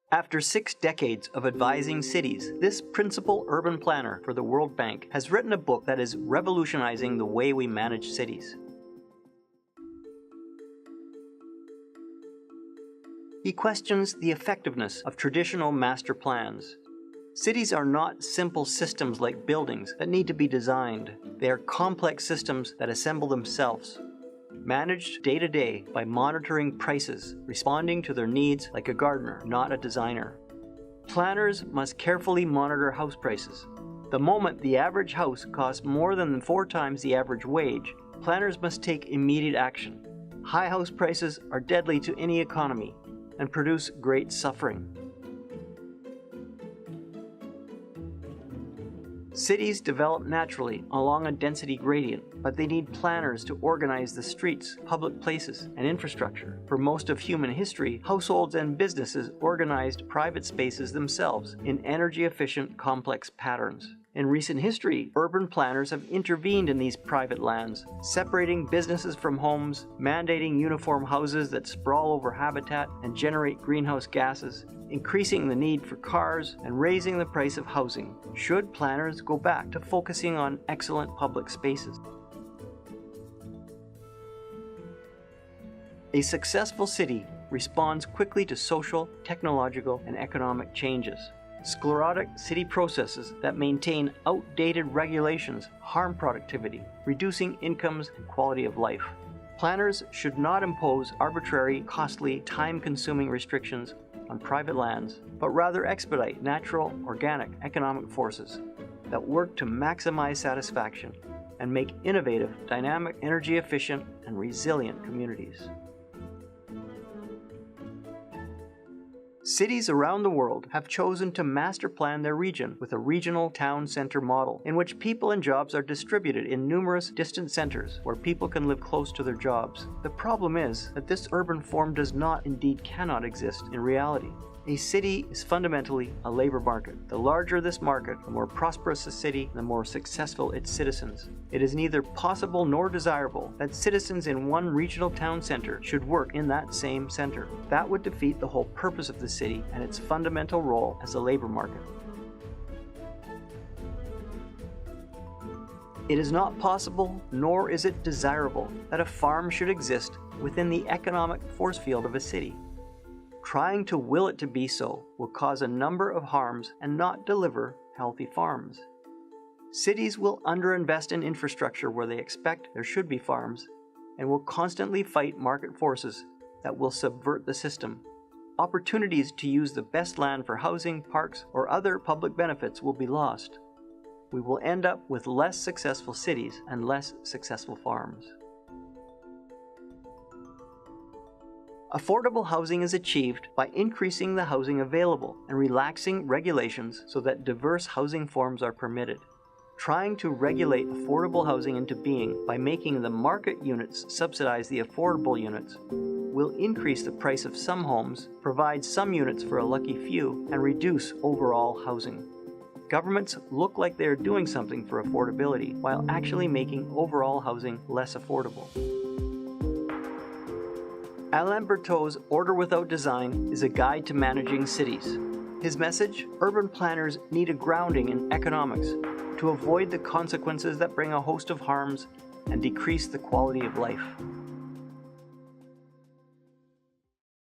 After 6 decades of advising cities, this principal urban planner for the World Bank has written a book that is revolutionizing the way we manage cities. He questions the effectiveness of traditional master plans. Cities are not simple systems like buildings that need to be designed. They are complex systems that assemble themselves, managed day to day by monitoring prices, responding to their needs like a gardener, not a designer. Planners must carefully monitor house prices. The moment the average house costs more than 4 times the average wage, planners must take immediate action. High house prices are deadly to any economy and produce great suffering. Cities develop naturally along a density gradient, but they need planners to organize the streets, public places, and infrastructure. For most of human history, households and businesses organized private spaces themselves in energy-efficient, complex patterns. In recent history, urban planners have intervened in these private lands, separating businesses from homes, mandating uniform houses that sprawl over habitat and generate greenhouse gases, increasing the need for cars, and raising the price of housing. Should planners go back to focusing on excellent public spaces? A successful city responds quickly to social, technological, and economic changes. Sclerotic city processes that maintain outdated regulations harm productivity, reducing incomes and quality of life. Planners should not impose arbitrary, costly, time-consuming restrictions on private lands, but rather expedite natural, organic, economic forces that work to maximize satisfaction and make innovative, dynamic, energy-efficient, and resilient communities. Cities around the world have chosen to master plan their region with a regional town center model in which people and jobs are distributed in numerous distant centers where people can live close to their jobs. The problem is that this urban form does not, indeed cannot exist in reality. A city is fundamentally a labor market. The larger this market, the more prosperous the city, the more successful its citizens. It is neither possible nor desirable that citizens in one regional town center should work in that same center. That would defeat the whole purpose of the city and its fundamental role as a labor market. It is not possible, nor is it desirable, that a farm should exist within the economic force field of a city. Trying to will it to be so will cause a number of harms and not deliver healthy farms. Cities will underinvest in infrastructure where they expect there should be farms, and will constantly fight market forces that will subvert the system. Opportunities to use the best land for housing, parks, or other public benefits will be lost. We will end up with less successful cities and less successful farms. Affordable housing is achieved by increasing the housing available and relaxing regulations so that diverse housing forms are permitted. Trying to regulate affordable housing into being by making the market units subsidize the affordable units will increase the price of some homes, provide some units for a lucky few, and reduce overall housing. Governments look like they are doing something for affordability while actually making overall housing less affordable. Alain Bertaud's Order Without Design is a guide to managing cities. His message: urban planners need a grounding in economics to avoid the consequences that bring a host of harms and decrease the quality of life.